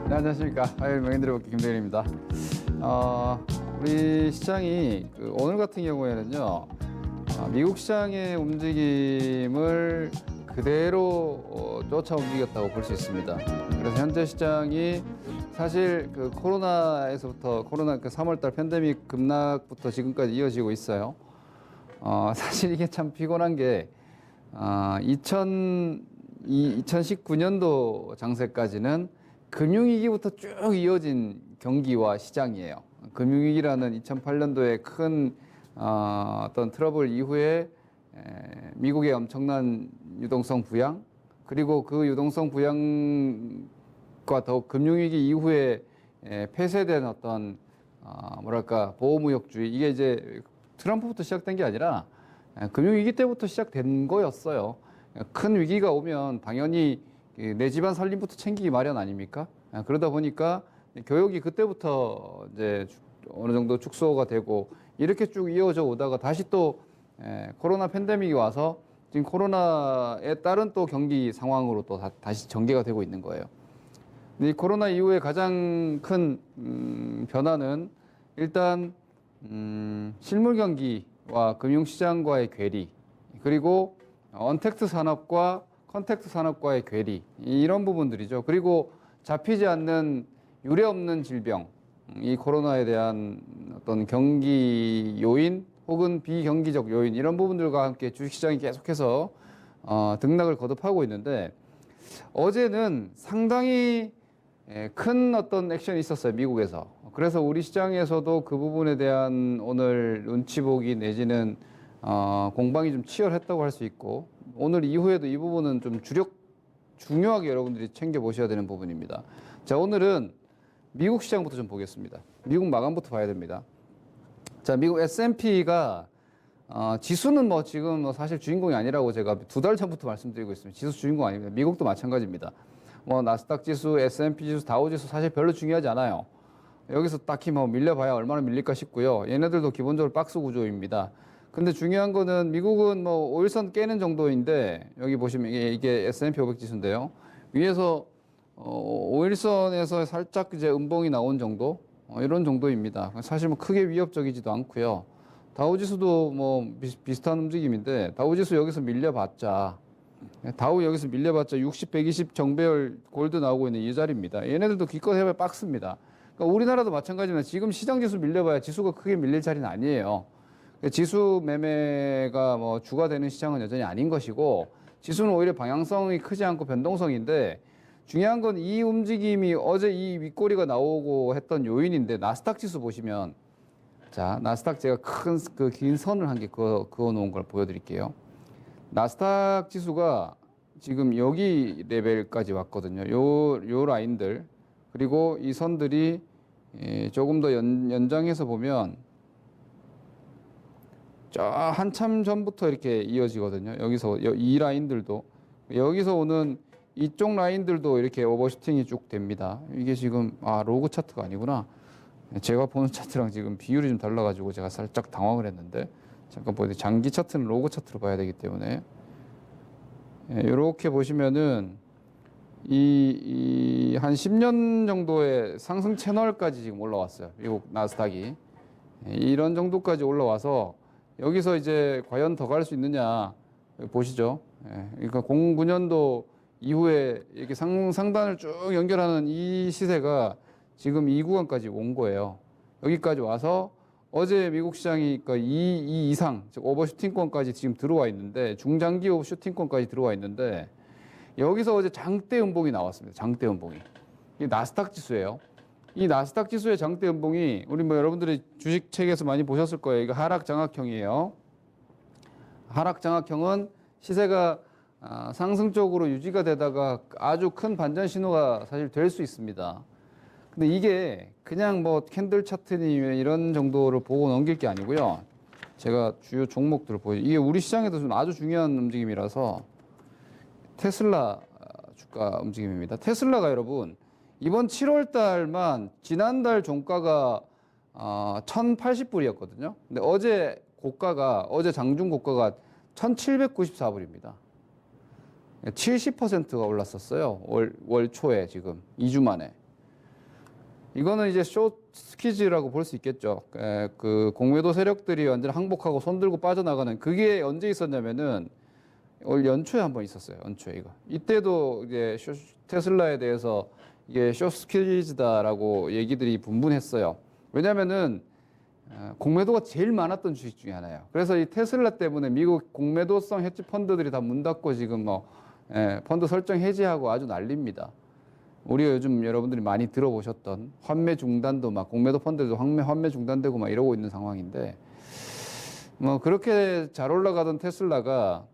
네, 안녕하십니까. 화요일 명인들의 김대일입니다. 우리 시장이 오늘 같은 경우에는요, 미국 시장의 움직임을 그대로 쫓아 움직였다고 볼 수 있습니다. 그래서 현재 시장이 사실 코로나에서부터 코로나 3월달 팬데믹 급락부터 지금까지 이어지고 있어요. 사실 이게 참 피곤한 게 2019년도 장세까지는 금융위기부터 쭉 이어진 경기와 시장이에요. 금융위기라는 2008년도에 큰 어떤 트러블 이후에 미국의 엄청난 유동성 부양, 그리고 그 유동성 부양과 더욱 금융위기 이후에 폐쇄된 어떤 보호무역주의, 이게 이제 트럼프부터 시작된 게 아니라 금융위기 때부터 시작된 거였어요. 큰 위기가 오면 당연히 내 집안 살림부터 챙기기 마련 아닙니까? 그러다 보니까 교역이 그때부터 이제 어느 정도 축소가 되고 이렇게 쭉 이어져 오다가 다시 또 코로나 팬데믹이 와서 지금 코로나에 따른 또 경기 상황으로 또 다시 전개가 되고 있는 거예요. 근데 이 코로나 이후에 가장 큰 변화는 일단 실물 경기와 금융시장과의 괴리, 그리고 언택트 산업과 컨택트 산업과의 괴리, 이런 부분들이죠. 그리고 잡히지 않는 유례 없는 질병, 이 코로나에 대한 어떤 경기 요인 혹은 비경기적 요인, 이런 부분들과 함께 주식시장이 계속해서 등락을 거듭하고 있는데, 어제는 상당히 큰 어떤 액션이 있었어요, 미국에서. 그래서 우리 시장에서도 그 부분에 대한 오늘 눈치 보기 내지는 공방이 좀 치열했다고 할 수 있고, 오늘 이후에도 이 부분은 좀 중요하게 여러분들이 챙겨보셔야 되는 부분입니다. 자, 오늘은 미국 시장부터 좀 보겠습니다. 미국 마감부터 봐야 됩니다. 자, 미국 S&P가 지수는 지금 사실 주인공이 아니라고 제가 2달 전부터 말씀드리고 있습니다. 지수 주인공 아닙니다. 미국도 마찬가지입니다. 나스닥 지수, S&P 지수, 다우 지수 사실 별로 중요하지 않아요. 여기서 딱히 밀려봐야 얼마나 밀릴까 싶고요. 얘네들도 기본적으로 박스 구조입니다. 근데 중요한 거는 미국은 5일선 깨는 정도인데, 여기 보시면 이게 S&P 500 지수인데요. 위에서 5일선에서 살짝 이제 음봉이 나온 정도, 이런 정도입니다. 사실 크게 위협적이지도 않고요. 다우지수도 비슷한 움직임인데, 다우지수 여기서 밀려봤자 60, 120 정배열 골드 나오고 있는 이 자리입니다. 얘네들도 기껏 해봐야 박스입니다. 그러니까 우리나라도 마찬가지지만 지금 시장지수 밀려봐야 지수가 크게 밀릴 자리는 아니에요. 지수 매매가 주가 되는 시장은 여전히 아닌 것이고, 지수는 오히려 방향성이 크지 않고 변동성인데, 중요한 건 이 움직임이 어제 이 윗꼬리가 나오고 했던 요인인데, 나스닥 지수 보시면, 자, 나스닥 제가 긴 선을 한 개 그어 놓은 걸 보여드릴게요. 나스닥 지수가 지금 여기 레벨까지 왔거든요. 요 라인들, 그리고 이 선들이 조금 더 연장해서 보면 한참 전부터 이렇게 이어지거든요. 여기서 이 라인들도, 여기서 오는 이쪽 라인들도 이렇게 오버슈팅이 쭉 됩니다. 이게 지금 로그 차트가 아니구나. 제가 보는 차트랑 지금 비율이 좀 달라가지고 제가 살짝 당황을 했는데, 잠깐 장기 차트는 로그 차트로 봐야 되기 때문에, 이렇게 보시면은 한 10년 정도의 상승 채널까지 지금 올라왔어요. 미국 나스닥이 이런 정도까지 올라와서, 여기서 이제 과연 더 갈 수 있느냐 보시죠. 그러니까 09년도 이후에 이렇게 상단을 쭉 연결하는 이 시세가 지금 이 구간까지 온 거예요. 여기까지 와서 어제 미국 시장이 이 이상, 즉 오버슈팅권까지 지금 들어와 있는데, 중장기 오버슈팅권까지 들어와 있는데, 여기서 어제 장대 음봉이 나왔습니다. 장대 음봉이. 이 나스닥 지수예요. 이 나스닥 지수의 장대 음봉이 우리 여러분들이 주식 책에서 많이 보셨을 거예요. 이거 하락 장악형이에요. 하락 장악형은 시세가 상승 쪽으로 유지가 되다가 아주 큰 반전 신호가 사실 될 수 있습니다. 근데 이게 그냥 캔들 차트니 이런 정도를 보고 넘길 게 아니고요. 제가 주요 종목들을 이게 우리 시장에도 좀 아주 중요한 움직임이라서, 테슬라 주가 움직임입니다. 테슬라가 여러분, 이번 7월 달만 지난달 종가가 1,080불이었거든요. 근데 어제 장중 고가가 1,794불입니다. 70%가 올랐었어요. 월 초에 지금 2주 만에. 이거는 이제 숏 스퀴즈라고 볼 수 있겠죠. 그 공매도 세력들이 완전 항복하고 손들고 빠져나가는 그게 언제 있었냐면은 올 연초에 한번 있었어요. 연초에 이거. 이때도 이제 테슬라에 대해서 이게 숏 스퀴즈다라고 얘기들이 분분했어요. 왜냐면은 공매도가 제일 많았던 주식 중에 하나예요. 그래서 이 테슬라 때문에 미국 공매도성 헤지 펀드들이 다 문 닫고 지금 펀드 설정 해지하고 아주 난립니다. 우리가 요즘 여러분들이 많이 들어보셨던 환매 중단도 막 공매도 펀드도 환매 중단되고 막 이러고 있는 상황인데 뭐 그렇게 잘 올라가던 테슬라가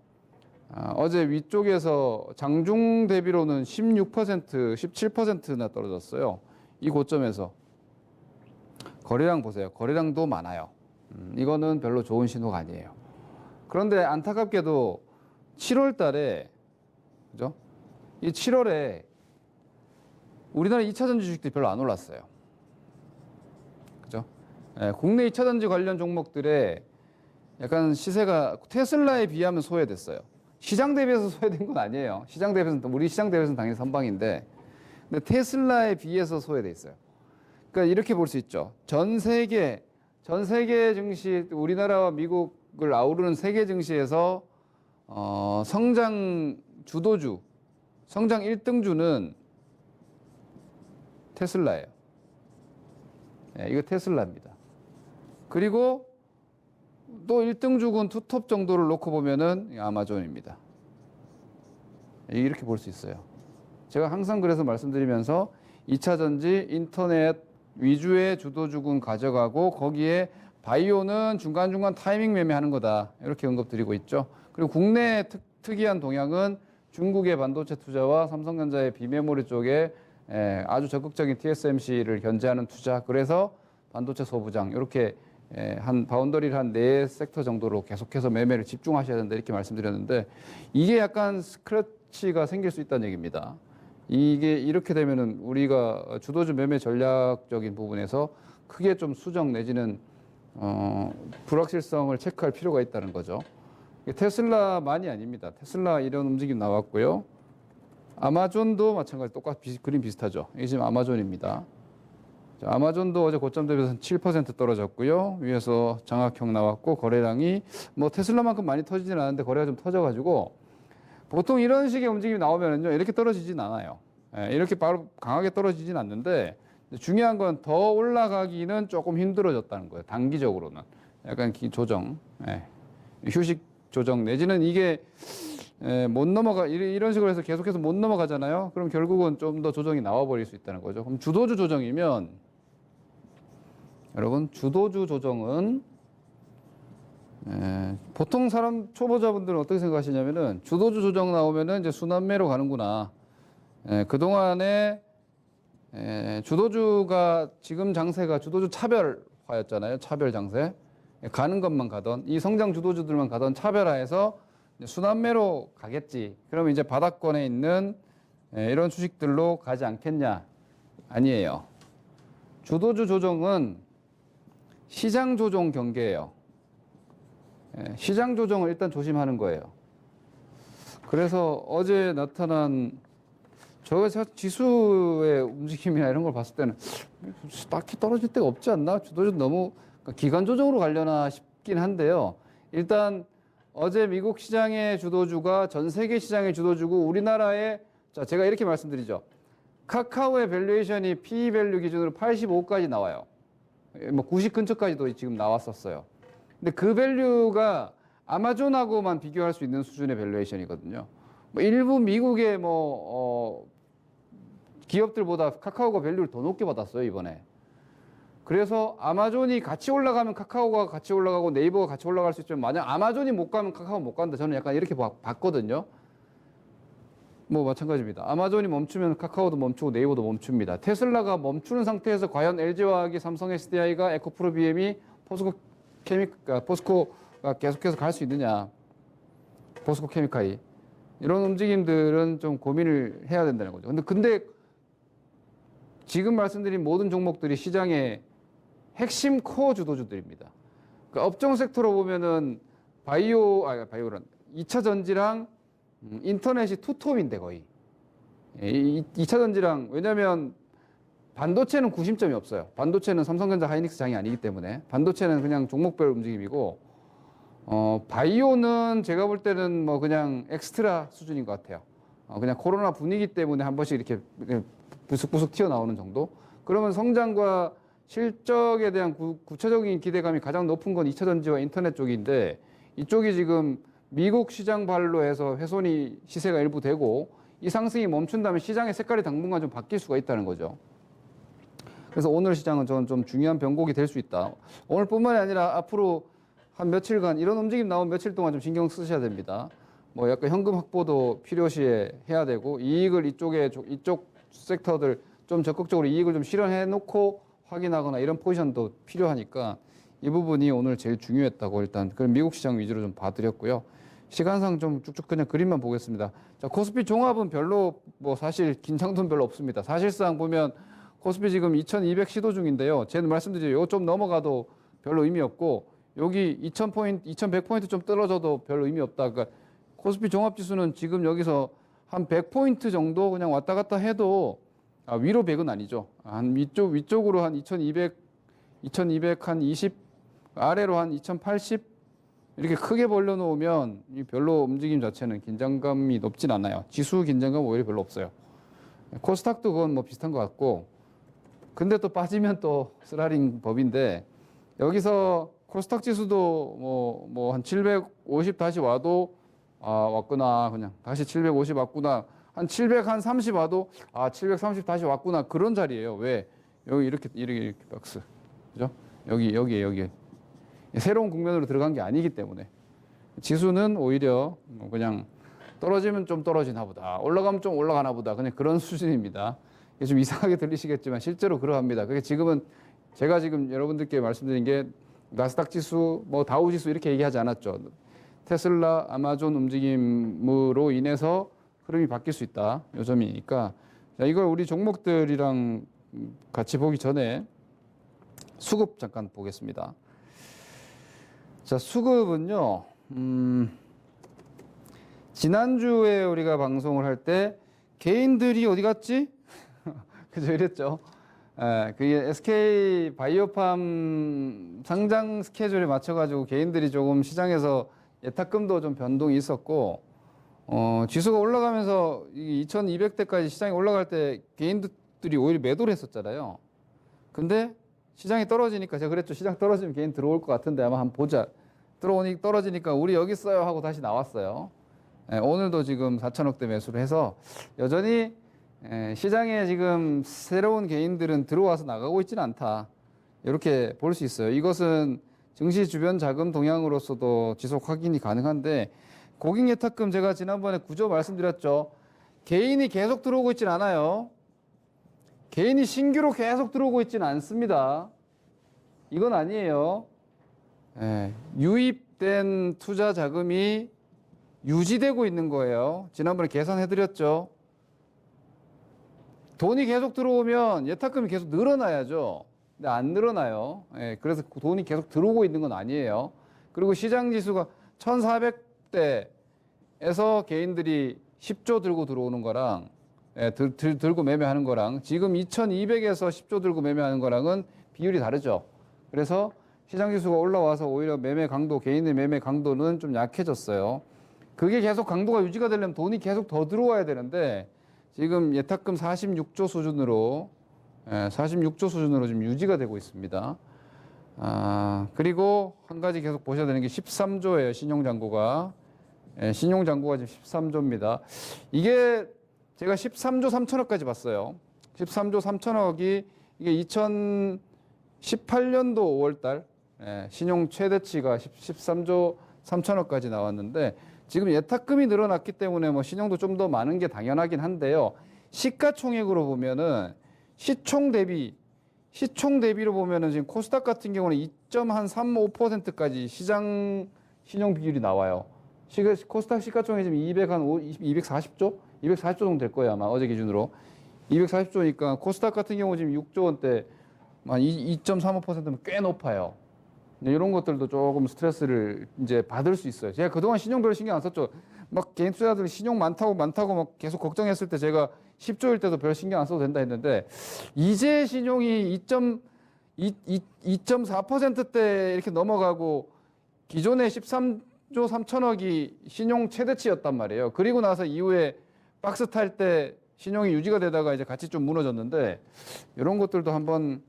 어제 위쪽에서 장중 대비로는 16%, 17%나 떨어졌어요. 이 고점에서. 거래량 보세요. 거래량도 많아요. 이거는 별로 좋은 신호가 아니에요. 그런데 안타깝게도 7월 달에, 그죠? 이 7월에 우리나라 2차전지 주식들이 별로 안 올랐어요. 그죠? 국내 2차전지 관련 종목들의 약간 시세가 테슬라에 비하면 소외됐어요. 시장 대비해서 소외된 건 아니에요. 시장 대비해서는, 우리 시장 대비해서는 당연히 선방인데, 근데 테슬라에 비해서 소외돼 있어요. 그러니까 이렇게 볼 수 있죠. 전 세계 증시, 우리나라와 미국을 아우르는 세계 증시에서 성장 주도주, 성장 1등주는 테슬라예요. 이거 테슬라입니다. 그리고 또 1등주군 투톱 정도를 놓고 보면은 아마존입니다. 이렇게 볼 수 있어요. 제가 항상 그래서 말씀드리면서 2차 전지, 인터넷 위주의 주도주군 가져가고 거기에 바이오는 중간중간 타이밍 매매하는 거다. 이렇게 언급드리고 있죠. 그리고 국내 특이한 동향은 중국의 반도체 투자와 삼성전자의 비메모리 쪽에 아주 적극적인 TSMC를 견제하는 투자. 그래서 반도체 소부장 이렇게 한 바운더리를 한 4섹터 정도로 계속해서 매매를 집중하셔야 된다 이렇게 말씀드렸는데 이게 약간 스크래치가 생길 수 있다는 얘기입니다. 이게 이렇게 되면은 우리가 주도주 매매 전략적인 부분에서 크게 좀 수정 내지는 불확실성을 체크할 필요가 있다는 거죠. 테슬라만이 아닙니다. 테슬라 이런 움직임 나왔고요. 아마존도 마찬가지 똑같이 그림 비슷하죠. 이게 지금 아마존입니다. 자, 아마존도 어제 고점 대비해서 7% 떨어졌고요. 위에서 장악형 나왔고 거래량이 뭐 테슬라만큼 많이 터지진 않았는데 거래가 좀 터져가지고 보통 이런 식의 움직임이 나오면요 이렇게 떨어지진 않아요. 이렇게 바로 강하게 떨어지진 않는데 중요한 건 더 올라가기는 조금 힘들어졌다는 거예요. 단기적으로는 약간 조정, 휴식 조정 내지는 이게 못 넘어가 이런 식으로 해서 계속해서 못 넘어가잖아요. 그럼 결국은 좀 더 조정이 나와 버릴 수 있다는 거죠. 그럼 주도주 조정이면 여러분 주도주 조정은 보통 사람 초보자분들은 어떻게 생각하시냐면은 주도주 조정 나오면은 이제 순환매로 가는구나. 그동안에 주도주가 지금 장세가 주도주 차별화였잖아요. 차별 장세. 가는 것만 가던 이 성장 주도주들만 가던 차별화해서 순환매로 가겠지. 그러면 이제 바닥권에 있는 이런 주식들로 가지 않겠냐? 아니에요. 주도주 조정은 시장 조정 경계예요. 시장 조정을 일단 조심하는 거예요. 그래서 어제 나타난 저 지수의 움직임이나 이런 걸 봤을 때는 딱히 떨어질 데가 없지 않나? 주도주 너무 기간 조정으로 가려나 싶긴 한데요. 일단 어제 미국 시장의 주도주가 전 세계 시장의 주도주고 우리나라의 자 제가 이렇게 말씀드리죠. 카카오의 밸류에이션이 PE 밸류 기준으로 85까지 나와요. 뭐 90 근처까지도 지금 나왔었어요. 근데 그 밸류가 아마존하고만 비교할 수 있는 수준의 밸류에이션이거든요. 뭐 일부 미국의 기업들보다 카카오가 밸류를 더 높게 받았어요, 이번에. 그래서 아마존이 같이 올라가면 카카오가 같이 올라가고 네이버가 같이 올라갈 수 있지만 만약 아마존이 못 가면 카카오 못 간다. 저는 약간 이렇게 봤거든요. 뭐 마찬가지입니다. 아마존이 멈추면 카카오도 멈추고 네이버도 멈춥니다. 테슬라가 멈추는 상태에서 과연 LG화학이, 삼성 SDI가, 에코프로 BM이, 포스코가 계속해서 갈 수 있느냐. 포스코 케미칼이. 이런 움직임들은 좀 고민을 해야 된다는 거죠. 근데 지금 말씀드린 모든 종목들이 시장의 핵심 코어 주도주들입니다. 그러니까 업종 섹터로 보면은 바이오란 2차 전지랑 인터넷이 투톱인데 거의. 2차 전지랑 왜냐면 반도체는 구심점이 없어요. 반도체는 삼성전자 하이닉스 장이 아니기 때문에 반도체는 그냥 종목별 움직임이고 바이오는 제가 볼 때는 뭐 그냥 엑스트라 수준인 것 같아요. 그냥 코로나 분위기 때문에 한 번씩 이렇게 부숙부숙 튀어나오는 정도? 그러면 성장과 실적에 대한 구체적인 기대감이 가장 높은 건 2차 전지와 인터넷 쪽인데 이쪽이 지금 미국 시장 발로 해서 훼손이 시세가 일부 되고 이 상승이 멈춘다면 시장의 색깔이 당분간 좀 바뀔 수가 있다는 거죠. 그래서 오늘 시장은 저는 좀 중요한 변곡이 될 수 있다. 오늘뿐만이 아니라 앞으로 한 며칠간 이런 움직임 나온 며칠 동안 좀 신경 쓰셔야 됩니다. 뭐 약간 현금 확보도 필요시에 해야 되고 이익을 이쪽 섹터들 좀 적극적으로 이익을 좀 실현해 놓고 확인하거나 이런 포지션도 필요하니까 이 부분이 오늘 제일 중요했다고 일단 그럼 미국 시장 위주로 좀 봐드렸고요. 시간상 좀 쭉쭉 그냥 그림만 보겠습니다. 자, 코스피 종합은 별로 뭐 사실 긴장도는 별로 없습니다. 사실상 보면 코스피 지금 2200 시도 중인데요. 제가 말씀드리죠. 요거 좀 넘어가도 별로 의미 없고 여기 2000포인트, 2100포인트 좀 떨어져도 별로 의미 없다. 그러니까 코스피 종합지수는 지금 여기서 한 100포인트 정도 그냥 왔다 갔다 해도 위로 100은 아니죠. 한 위쪽으로 한 2200 한 20, 아래로 한 2080 이렇게 크게 벌려놓으면 별로 움직임 자체는 긴장감이 높진 않아요. 지수 긴장감 오히려 별로 없어요. 코스닥도 그건 뭐 비슷한 것 같고 근데 또 빠지면 또 스라링 법인데 여기서 코스닥 지수도 뭐 한 750 다시 와도 왔구나 그냥 다시 750 왔구나 한 700 한 30 와도 730 다시 왔구나 그런 자리예요. 왜 여기 이렇게 박스 그죠? 여기에 새로운 국면으로 들어간 게 아니기 때문에 지수는 오히려 뭐 그냥 떨어지면 좀 떨어지나 보다 올라가면 좀 올라가나 보다 그냥 그런 수준입니다. 이게 좀 이상하게 들리시겠지만 실제로 그러합니다. 그게 지금은 제가 지금 여러분들께 말씀드린 게 나스닥 지수, 뭐 다우 지수 이렇게 얘기하지 않았죠. 테슬라, 아마존 움직임으로 인해서 흐름이 바뀔 수 있다. 요 점이니까 자, 이걸 우리 종목들이랑 같이 보기 전에 수급 잠깐 보겠습니다. 자, 수급은요. 지난주에 우리가 방송을 할 때 개인들이 어디 갔지? 그죠 이랬죠. 그게 SK 바이오팜 상장 스케줄에 맞춰가지고 개인들이 조금 시장에서 예탁금도 좀 변동이 있었고, 지수가 올라가면서 2200대까지 시장이 올라갈 때 개인들이 오히려 매도를 했었잖아요. 근데 시장이 떨어지니까 제가 그랬죠. 시장 떨어지면 개인 들어올 것 같은데 아마 한번 보자. 떨어지니까 우리 여기 있어요 하고 다시 나왔어요. 오늘도 지금 4천억대 매수를 해서 여전히 시장에 지금 새로운 개인들은 들어와서 나가고 있지는 않다. 이렇게 볼 수 있어요. 이것은 증시 주변 자금 동향으로서도 지속 확인이 가능한데 고객 예탁금 제가 지난번에 구조 말씀드렸죠. 개인이 계속 들어오고 있지는 않아요. 개인이 신규로 계속 들어오고 있지는 않습니다. 이건 아니에요. 유입된 투자 자금이 유지되고 있는 거예요. 지난번에 계산해드렸죠. 돈이 계속 들어오면 예탁금이 계속 늘어나야죠. 근데 안 늘어나요. 그래서 돈이 계속 들어오고 있는 건 아니에요. 그리고 시장 지수가 1400대에서 개인들이 10조 들고 들어오는 거랑 들고 매매하는 거랑 지금 2200에서 10조 들고 매매하는 거랑은 비율이 다르죠. 그래서 시장 지수가 올라와서 오히려 매매 강도, 개인의 매매 강도는 좀 약해졌어요. 그게 계속 강도가 유지가 되려면 돈이 계속 더 들어와야 되는데 지금 예탁금 46조 수준으로 46조 수준으로 지금 유지가 되고 있습니다. 그리고 한 가지 계속 보셔야 되는 게 13조예요. 신용잔고가. 신용잔고가 지금 13조입니다. 이게 제가 13조 3천억까지 봤어요. 13조 3천억이 이게 2018년도 5월달 신용 최대치가 13조 3천억까지 나왔는데 지금 예탁금이 늘어났기 때문에 뭐 신용도 좀 더 많은 게 당연하긴 한데요. 시가총액으로 보면은 시총 대비로 보면은 지금 코스닥 같은 경우는 2.35%까지 시장 신용 비율이 나와요. 코스닥 시가총액이 지금 240조? 240조 정도 될 거예요, 아마 어제 기준으로. 240조니까 코스닥 같은 경우 지금 6조 원대 한 2.35%면 꽤 높아요. 이런 것들도 조금 스트레스를 이제 받을 수 있어요. 제가 그동안 신용 별로 신경 안 썼죠. 막 개인 투자자들이 신용 많다고 막 계속 걱정했을 때 제가 10조일 때도 별 신경 안 써도 된다 했는데 이제 신용이 2.4%대 이렇게 넘어가고 기존에 13조 3천억이 신용 최대치였단 말이에요. 그리고 나서 이후에 박스 탈 때 신용이 유지가 되다가 이제 같이 좀 무너졌는데 이런 것들도 한번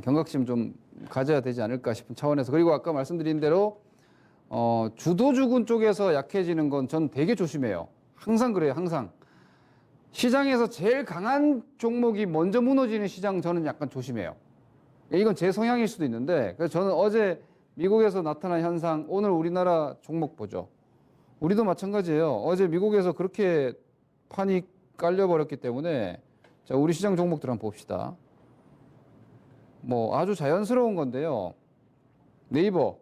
경각심 좀 가져야 되지 않을까 싶은 차원에서 그리고 아까 말씀드린 대로 주도주군 쪽에서 약해지는 건 전 되게 조심해요. 항상 그래요. 항상. 시장에서 제일 강한 종목이 먼저 무너지는 시장 저는 약간 조심해요. 이건 제 성향일 수도 있는데 그래서 저는 어제 미국에서 나타난 현상 오늘 우리나라 종목 보죠. 우리도 마찬가지예요. 어제 미국에서 그렇게 판이 깔려버렸기 때문에 자 우리 시장 종목들 한번 봅시다. 뭐 아주 자연스러운 건데요. 네이버.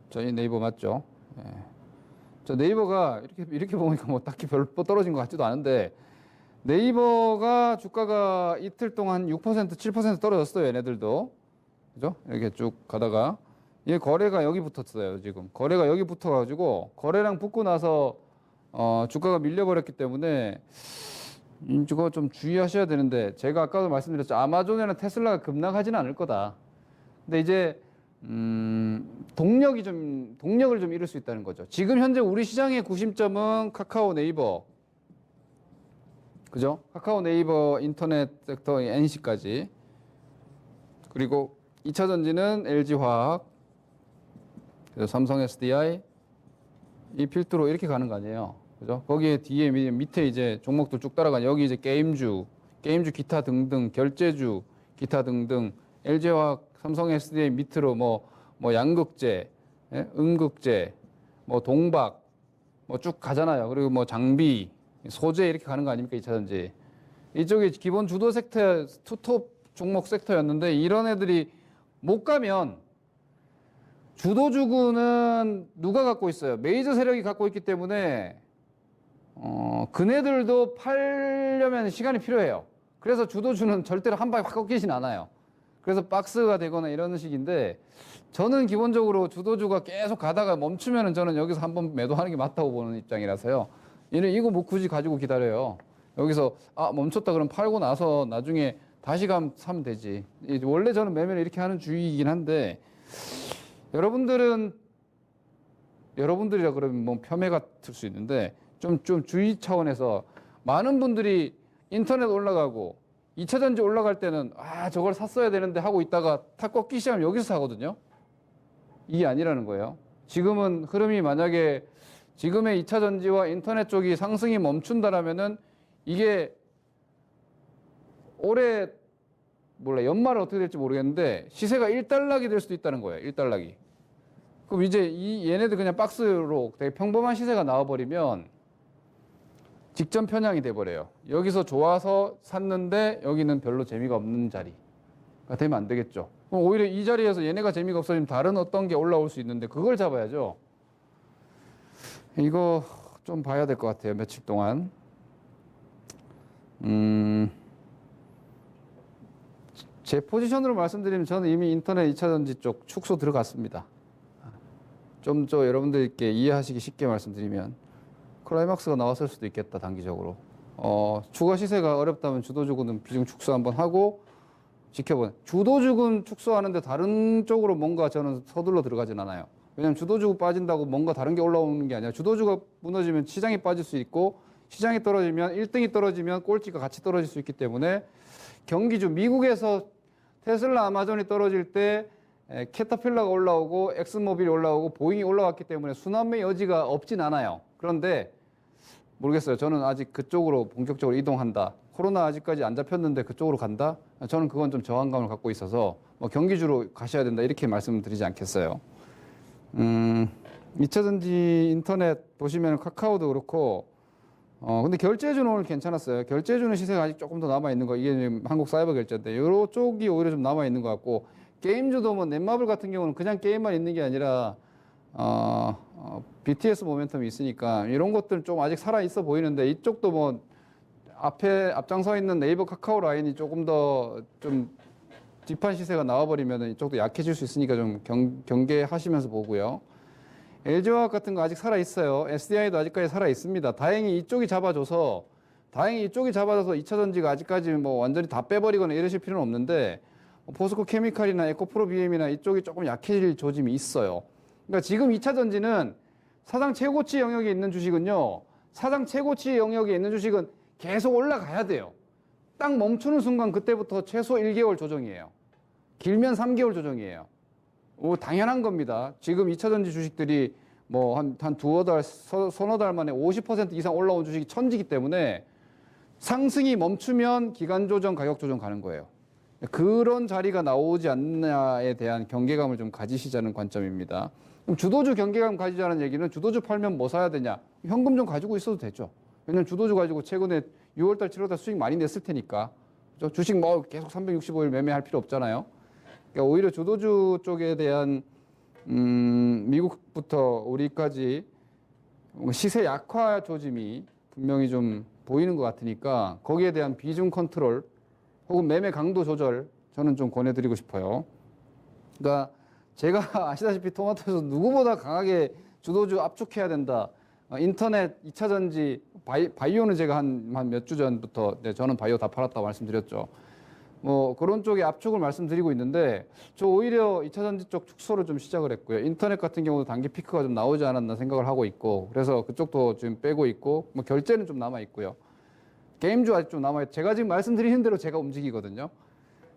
저희 네이버 맞죠? 예. 저 네이버가 이렇게 보니까 뭐 딱히 별로 떨어진 것 같지도 않은데 네이버가 주가가 이틀 동안 6%, 7% 떨어졌어요. 얘네들도. 그죠? 이렇게 쭉 가다가 이 거래가 여기 붙었어요. 지금 거래가 여기 붙어가지고 거래량 붙고 나서 주가가 밀려버렸기 때문에 이거 좀 주의하셔야 되는데 제가 아까도 말씀드렸죠. 아마존이나 테슬라가 급락하지는 않을 거다. 근데 이제 동력을 좀 잃을 수 있다는 거죠. 지금 현재 우리 시장의 구심점은 카카오 네이버, 그죠? 카카오 네이버 인터넷 섹터 NC까지 그리고 2차 전지는 LG화학, 그래서 삼성 SDI 이 필두로 이렇게 가는 거 아니에요, 그죠? 거기에 뒤에 밑에 이제 종목들 쭉 따라가는 여기 이제 게임주 기타 등등 결제주 기타 등등 LG화학 삼성 SDI 밑으로 뭐 양극재, 예? 음극재, 뭐 동박, 뭐 쭉 가잖아요. 그리고 뭐 장비, 소재 이렇게 가는 거 아닙니까? 2차 전지. 이쪽이 기본 주도 섹터, 투톱 종목 섹터였는데 이런 애들이 못 가면 주도주구는 누가 갖고 있어요? 메이저 세력이 갖고 있기 때문에 그네들도 팔려면 시간이 필요해요. 그래서 주도주는 절대로 한 방에 확 꺾이진 않아요. 그래서 박스가 되거나 이런 식인데 저는 기본적으로 주도주가 계속 가다가 멈추면은 저는 여기서 한번 매도하는 게 맞다고 보는 입장이라서요. 이거 뭐 굳이 가지고 기다려요. 여기서 멈췄다 그러면 팔고 나서 나중에 다시 사면 되지. 원래 저는 매매를 이렇게 하는 주의이긴 한데 여러분들이라 그러면 뭐 폄훼 같을 수 있는데 좀 주의 차원에서 많은 분들이 인터넷 올라가고 2차 전지 올라갈 때는 저걸 샀어야 되는데 하고 있다가 탁 꺾기 시작하면 여기서 사거든요. 이게 아니라는 거예요. 지금은 흐름이 만약에 지금의 2차 전지와 인터넷 쪽이 상승이 멈춘다라면은 이게 올해 연말은 어떻게 될지 모르겠는데 시세가 1달락이 될 수도 있다는 거예요. 1달락이. 그럼 이제 얘네들 그냥 박스로 되게 평범한 시세가 나와버리면 직전 편향이 돼버려요. 여기서 좋아서 샀는데 여기는 별로 재미가 없는 자리가 되면 안 되겠죠. 그럼 오히려 이 자리에서 얘네가 재미가 없어지면 다른 어떤 게 올라올 수 있는데 그걸 잡아야죠. 이거 좀 봐야 될 것 같아요. 며칠 동안. 제 포지션으로 말씀드리면 저는 이미 인터넷 2차 전지 쪽 축소 들어갔습니다. 좀 여러분들께 이해하시기 쉽게 말씀드리면 클라이막스가 나왔을 수도 있겠다. 단기적으로 추가 시세가 어렵다면 주도주구는 비중 축소 한번 하고 지켜보는. 주도주군 축소하는데 다른 쪽으로 뭔가 저는 서둘러 들어가진 않아요. 왜냐하면 주도주구 빠진다고 뭔가 다른 게 올라오는 게 아니라 주도주가 무너지면 시장이 빠질 수 있고 시장이 떨어지면 1등이 떨어지면 꼴찌가 같이 떨어질 수 있기 때문에 경기주 미국에서 테슬라 아마존이 떨어질 때 캐터필러가 올라오고 엑스모빌이 올라오고 보잉이 올라왔기 때문에 순환매 여지가 없진 않아요. 그런데 모르겠어요. 저는 아직 그쪽으로 본격적으로 이동한다. 코로나 아직까지 안 잡혔는데 그쪽으로 간다? 저는 그건 좀 저항감을 갖고 있어서 뭐 경기주로 가셔야 된다 이렇게 말씀드리지 않겠어요. 2차 전지 인터넷 보시면 카카오도 그렇고 근데 결제주는 오늘 괜찮았어요. 결제주는 시세가 아직 조금 더 남아있는 거 이게 한국 사이버 결제인데 이쪽이 오히려 좀 남아있는 것 같고 게임주도 뭐 넷마블 같은 경우는 그냥 게임만 있는 게 아니라 BTS 모멘텀이 있으니까 이런 것들 좀 아직 살아있어 보이는데 이쪽도 뭐 앞장서 있는 네이버 카카오 라인이 조금 더 좀 뒷판 시세가 나와버리면 이쪽도 약해질 수 있으니까 좀 경계하시면서 보고요. LG화학 같은 거 아직 살아 있어요. SDI도 아직까지 살아 있습니다. 다행히 이쪽이 잡아줘서 2차 전지가 아직까지 뭐 완전히 다 빼버리거나 이러실 필요는 없는데 포스코 케미칼이나 에코프로 BM이나 이쪽이 조금 약해질 조짐이 있어요. 그러니까 지금 2차 전지는 사상 최고치 영역에 있는 주식은요. 사상 최고치 영역에 있는 주식은 계속 올라가야 돼요. 딱 멈추는 순간 그때부터 최소 1개월 조정이에요. 길면 3개월 조정이에요. 당연한 겁니다. 지금 2차 전지 주식들이 뭐 한 두어 달, 서너 달 만에 50% 이상 올라온 주식이 천지기 때문에 상승이 멈추면 기간 조정, 가격 조정 가는 거예요. 그런 자리가 나오지 않느냐에 대한 경계감을 좀 가지시자는 관점입니다. 그럼 주도주 경계감 가지자는 얘기는 주도주 팔면 뭐 사야 되냐? 현금 좀 가지고 있어도 되죠. 왜냐면 주도주 가지고 최근에 6월달, 7월달 수익 많이 냈을 테니까. 주식 뭐 계속 365일 매매할 필요 없잖아요. 그러니까 오히려 주도주 쪽에 대한 미국부터 우리까지 시세 약화 조짐이 분명히 좀 보이는 것 같으니까 거기에 대한 비중 컨트롤 혹은 매매 강도 조절 저는 좀 권해드리고 싶어요. 그러니까 제가 아시다시피 토마토에서 누구보다 강하게 주도주 압축해야 된다. 인터넷 2차 전지 바이오는 제가 한 몇 주 전부터 저는 바이오 다 팔았다고 말씀드렸죠. 뭐 그런 쪽에 압축을 말씀드리고 있는데 저 오히려 2차 전지 쪽 축소를 좀 시작을 했고요. 인터넷 같은 경우도 단기 피크가 좀 나오지 않았나 생각을 하고 있고 그래서 그쪽도 지금 빼고 있고 뭐 결제는 좀 남아 있고요. 게임주 아직 좀 남아 있고 제가 지금 말씀드리는 대로 제가 움직이거든요.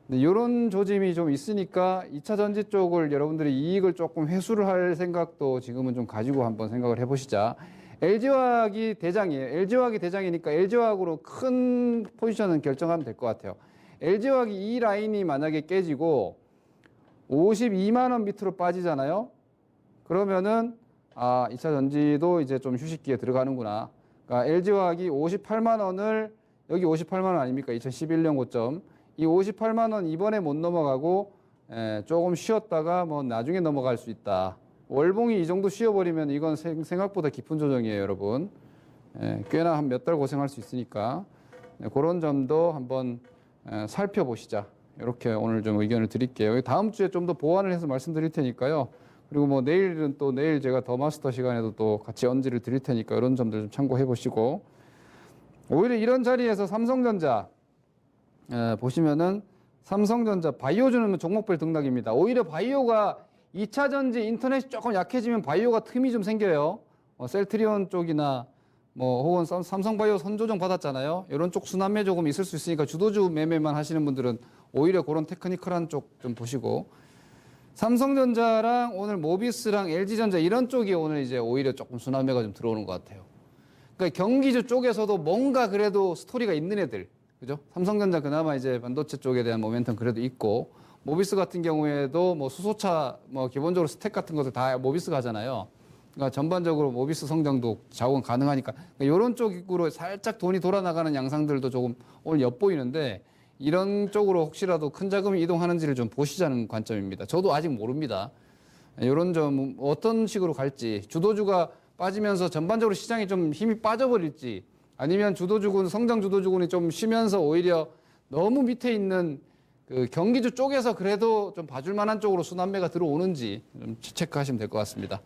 근데 이런 조짐이 좀 있으니까 2차 전지 쪽을 여러분들이 이익을 조금 회수를 할 생각도 지금은 좀 가지고 한번 생각을 해보시자. LG화학이 대장이에요. LG화학이 대장이니까 LG화학으로 큰 포지션은 결정하면 될 것 같아요. LG화학이 이 라인이 만약에 깨지고 52만 원 밑으로 빠지잖아요. 그러면은 2차 전지도 이제 좀 휴식기에 들어가는구나. 그러니까 LG화학이 58만 원을 여기 58만 원 아닙니까? 2011년 고점. 이 58만 원 이번에 못 넘어가고 조금 쉬었다가 뭐 나중에 넘어갈 수 있다. 월봉이 이 정도 쉬어버리면 이건 생각보다 깊은 조정이에요, 여러분. 꽤나 한 몇 달 고생할 수 있으니까 그런 점도 한번 살펴보시자. 이렇게 오늘 좀 의견을 드릴게요. 다음 주에 좀 더 보완을 해서 말씀드릴 테니까요. 그리고 뭐 내일은 또 내일 제가 더 마스터 시간에도 또 같이 언지를 드릴 테니까 이런 점들 좀 참고해 보시고 오히려 이런 자리에서 삼성전자 보시면은 삼성전자 바이오주는 종목별 등락입니다. 오히려 바이오가 2차 전지 인터넷이 조금 약해지면 바이오가 틈이 좀 생겨요. 셀트리온 쪽이나 뭐 혹은 삼성바이오 선조정 받았잖아요. 이런 쪽 순환매 조금 있을 수 있으니까 주도주 매매만 하시는 분들은 오히려 그런 테크니컬한 쪽 좀 보시고 삼성전자랑 오늘 모비스랑 LG전자 이런 쪽이 오늘 이제 오히려 조금 순환매가 좀 들어오는 것 같아요. 그러니까 경기주 쪽에서도 뭔가 그래도 스토리가 있는 애들, 그죠? 삼성전자 그나마 이제 반도체 쪽에 대한 모멘텀 그래도 있고 모비스 같은 경우에도 뭐 수소차 뭐 기본적으로 스택 같은 것들 다 모비스가 하잖아요. 그러니까 전반적으로 모비스 성장도 자원 가능하니까 그러니까 이런 쪽으로 살짝 돈이 돌아나가는 양상들도 조금 오늘 엿보이는데 이런 쪽으로 혹시라도 큰 자금이 이동하는지를 좀 보시자는 관점입니다. 저도 아직 모릅니다. 이런 점 어떤 식으로 갈지 주도주가 빠지면서 전반적으로 시장이 좀 힘이 빠져버릴지 아니면 주도주군 성장 주도주군이 좀 쉬면서 오히려 너무 밑에 있는 그 경기주 쪽에서 그래도 좀 봐줄 만한 쪽으로 순환매가 들어오는지 좀 체크하시면 될 것 같습니다.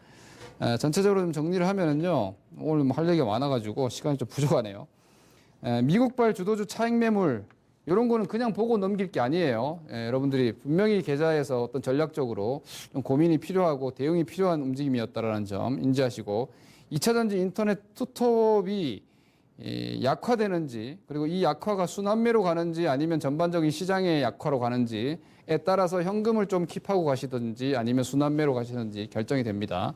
전체적으로 좀 정리를 하면은요, 오늘 뭐 할 얘기가 많아가지고 시간이 좀 부족하네요. 미국발 주도주 차익 매물, 이런 거는 그냥 보고 넘길 게 아니에요. 여러분들이 분명히 계좌에서 어떤 전략적으로 좀 고민이 필요하고 대응이 필요한 움직임이었다라는 점 인지하시고, 2차 전지 인터넷 투톱이 약화되는지, 그리고 이 약화가 순환매로 가는지 아니면 전반적인 시장의 약화로 가는지에 따라서 현금을 좀 킵하고 가시든지 아니면 순환매로 가시든지 결정이 됩니다.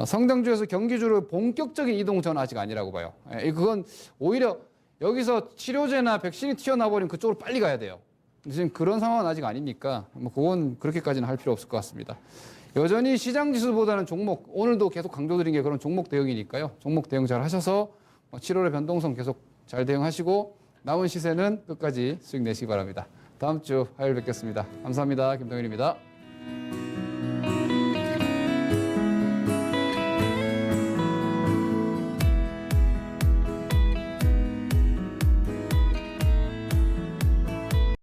성장주에서 경기주로 본격적인 이동 저는 아직 아니라고 봐요. 그건 오히려 여기서 치료제나 백신이 튀어나와버리면 그쪽으로 빨리 가야 돼요. 지금 그런 상황은 아직 아니니까 뭐 그건 그렇게까지는 할 필요 없을 것 같습니다. 여전히 시장 지수보다는 종목, 오늘도 계속 강조드린 게 그런 종목 대응이니까요. 종목 대응 잘 하셔서 7월의 변동성 계속 잘 대응하시고 남은 시세는 끝까지 수익 내시기 바랍니다. 다음 주 화요일 뵙겠습니다. 감사합니다. 김동일입니다.